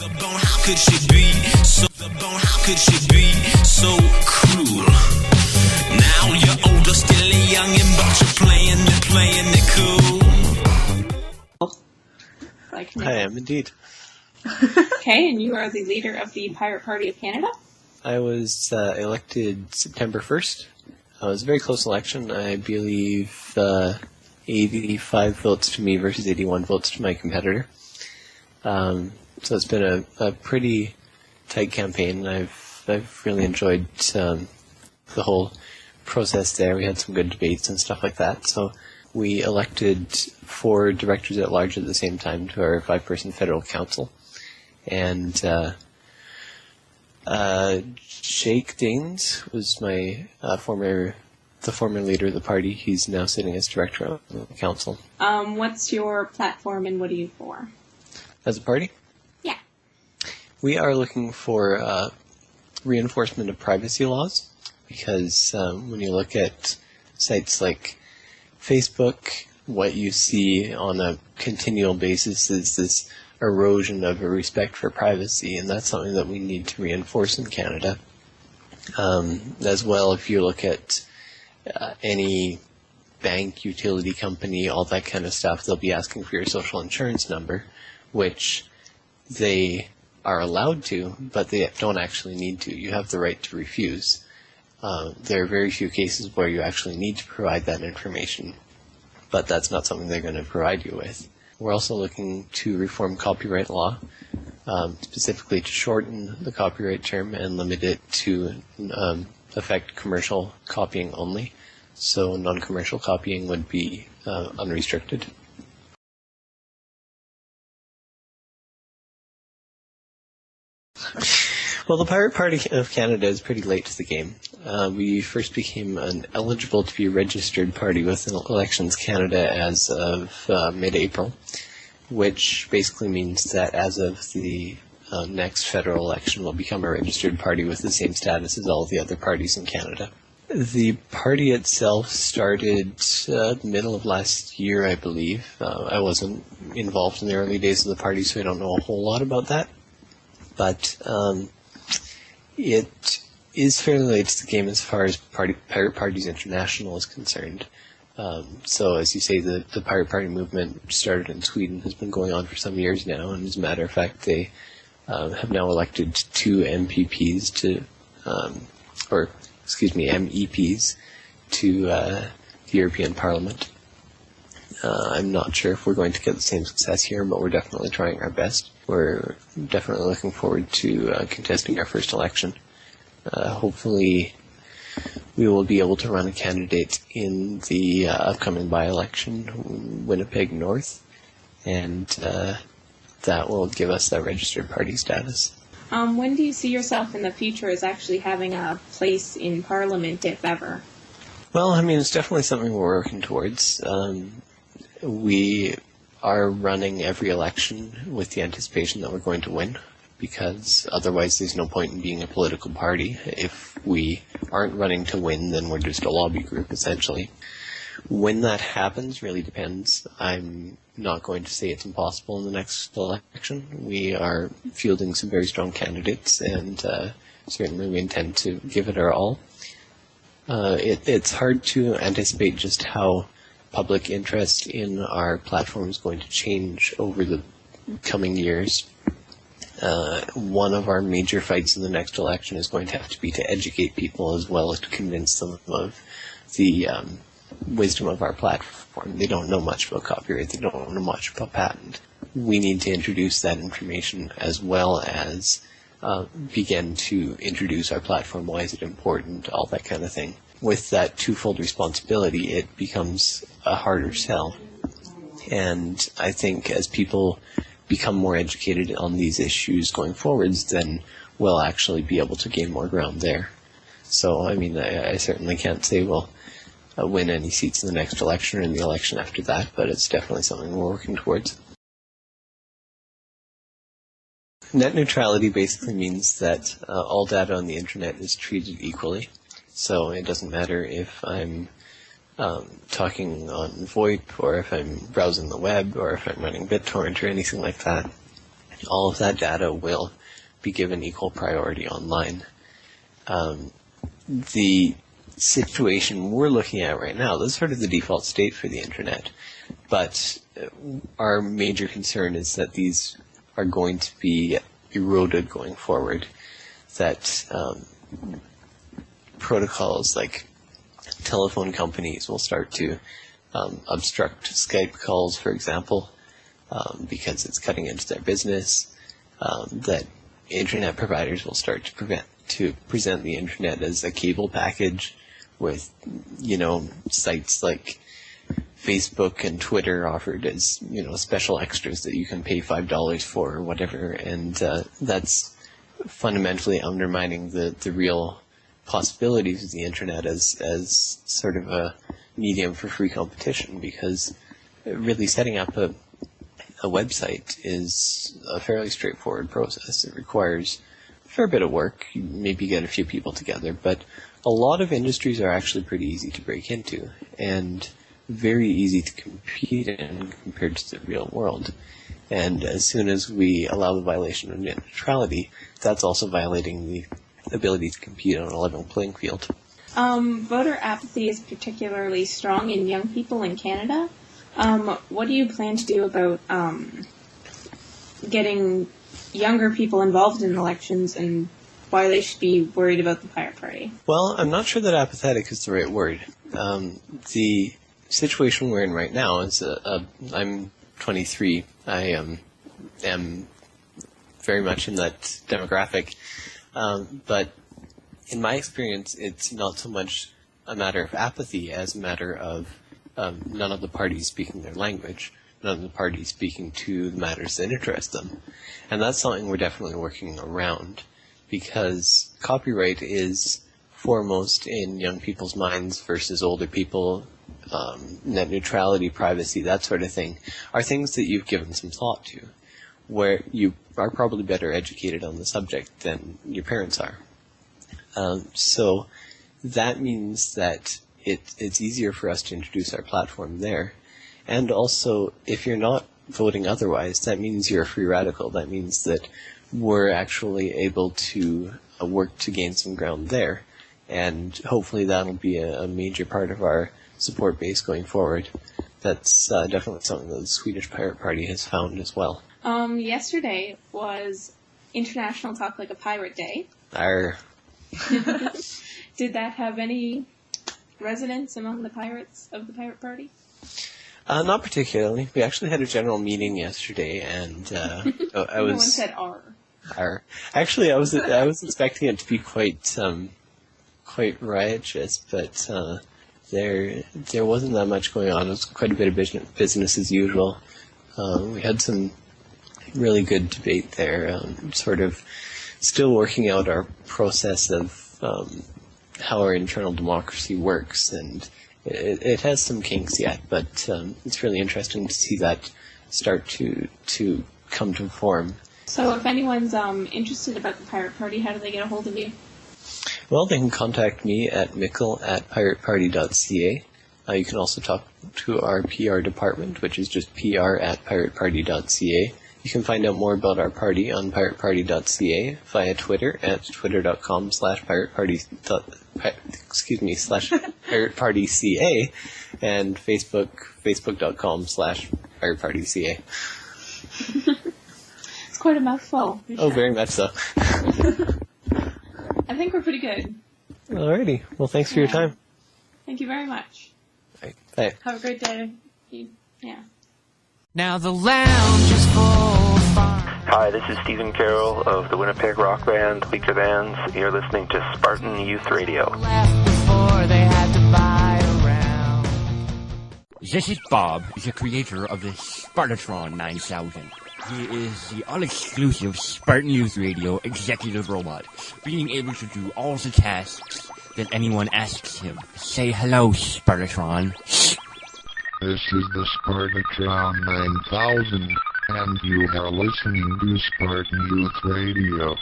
How could she be so cruel? Now you're older, still a youngin', but you're playing it cool. I am indeed. Okay, and you are the leader of the Pirate Party of Canada? I was elected September 1st. It was a very close election. I believe 85 votes to me versus 81 votes to my competitor. So it's been a pretty tight campaign. I've really enjoyed the whole process there. We had some good debates and stuff like that. So we elected 4 directors at large at the same time to our 5-person federal council. And Jake Danes was my the former leader of the party. He's now sitting as director of the council. What's your platform and what are you for? As a party? Yeah. We are looking for reinforcement of privacy laws because when you look at sites like Facebook, what you see on a continual basis is this erosion of a respect for privacy, and that's something that we need to reinforce in Canada. As well, if you look at any bank, utility company, all that kind of stuff, they'll be asking for your social insurance number, which they are allowed to, but they don't actually need to. You have the right to refuse. There are very few cases where you actually need to provide that information, but that's not something they're going to provide you with. We're also looking to reform copyright law, specifically to shorten the copyright term and limit it to affect commercial copying only. So non-commercial copying would be unrestricted. Well, the Pirate Party of Canada is pretty late to the game. We first became eligible to be a registered party with Elections Canada as of mid-April, which basically means that as of the next federal election, we'll become a registered party with the same status as all the other parties in Canada. The party itself started the middle of last year, I believe. I wasn't involved in the early days of the party, so I don't know a whole lot about that. But it is fairly late to the game as far as Pirate Parties International is concerned. So as you say, the Pirate Party movement started in Sweden, has been going on for some years now, and as a matter of fact, they have now elected 2 MEPs to the European Parliament. I'm not sure if we're going to get the same success here, but we're definitely trying our best. We're definitely looking forward to contesting our first election. Hopefully we will be able to run a candidate in the upcoming by-election, Winnipeg North, and that will give us that registered party status. When do you see yourself in the future as actually having a place in Parliament, if ever? Well, I mean, it's definitely something we're working towards. We are running every election with the anticipation that we're going to win, because otherwise there's no point in being a political party. If we aren't running to win, then we're just a lobby group, essentially. When that happens really depends. I'm not going to say it's impossible in the next election. We are fielding some very strong candidates, and certainly we intend to give it our all. It's hard to anticipate just how public interest in our platform is going to change over the coming years. One of our major fights in the next election is going to have to be to educate people as well as to convince them of the wisdom of our platform. They don't know much about copyright. They don't know much about patent. We need to introduce that information as well as begin to introduce our platform. Why is it important? All that kind of thing. With that twofold responsibility, it becomes a harder sell. And I think as people become more educated on these issues going forwards, then we'll actually be able to gain more ground there. So, I mean, I certainly can't say we'll win any seats in the next election or in the election after that, but it's definitely something we're working towards. Net neutrality basically means that all data on the internet is treated equally. So it doesn't matter if I'm talking on VoIP, or if I'm browsing the web, or if I'm running BitTorrent or anything like that. all of that data will be given equal priority online. The situation we're looking at right now, this is sort of the default state for the internet, but our major concern is that these are going to be eroded going forward, that protocols like telephone companies will start to obstruct Skype calls, for example, because it's cutting into their business, that internet providers will start to present the internet as a cable package with, sites like Facebook and Twitter offered as, special extras that you can pay $5 for or whatever, and that's fundamentally undermining the real possibilities of the internet as sort of a medium for free competition, because really setting up a website is a fairly straightforward process. It requires a fair bit of work. You maybe get a few people together, but a lot of industries are actually pretty easy to break into and very easy to compete in compared to the real world. And as soon as we allow the violation of net neutrality, that's also violating the ability to compete on a level playing field. Voter apathy is particularly strong in young people in Canada. What do you plan to do about getting younger people involved in elections, and why they should be worried about the Pirate Party? Well, I'm not sure that apathetic is the right word. The situation we're in right now is I'm 23. I am very much in that demographic. But in my experience, it's not so much a matter of apathy as a matter of none of the parties speaking their language, none of the parties speaking to the matters that interest them. And that's something we're definitely working around, because copyright is foremost in young people's minds versus older people. Net neutrality, privacy, that sort of thing, are things that you've given some thought to, where you are probably better educated on the subject than your parents are. So that means that it's easier for us to introduce our platform there. And also, if you're not voting otherwise, that means you're a free radical. That means that we're actually able to work to gain some ground there. And hopefully that'll be a major part of our support base going forward. That's definitely something that the Swedish Pirate Party has found as well. Yesterday was International Talk Like a Pirate Day. Arr. Did that have any resonance among the pirates of the Pirate Party? Not particularly. We actually had a general meeting yesterday, and I was. No one said "R." R. Actually, I was expecting it to be quite riotous, but there wasn't that much going on. It was quite a bit of business as usual. We had some really good debate there, sort of still working out our process of how our internal democracy works, and it has some kinks yet, but it's really interesting to see that start to come to form. So if anyone's interested about the Pirate Party, how do they get a hold of you? Well, they can contact me at mickle@pirateparty.ca. You can also talk to our PR department, which is just pr@pirateparty.ca. You can find out more about our party on pirateparty.ca via Twitter at twitter.com/piratepartyca, and facebook.com/piratepartyca. It's quite a mouthful. Oh, very much so. I think we're pretty good. Alrighty. Well, thanks for your time. Thank you very much. Right. Bye. Have a great day. Yeah. Now the lounge is full fun. Hi, this is Stephen Carroll of the Winnipeg rock band League of Bands. You're listening to Spartan Youth Radio. Left before they had to buy around. This is Bob, the creator of the Spartatron 9000. He is the all-exclusive Spartan Youth Radio executive robot, being able to do all the tasks that anyone asks him. Say hello, Spartatron. This is the Spartatron 9000, and you are listening to Spartan Youth Radio.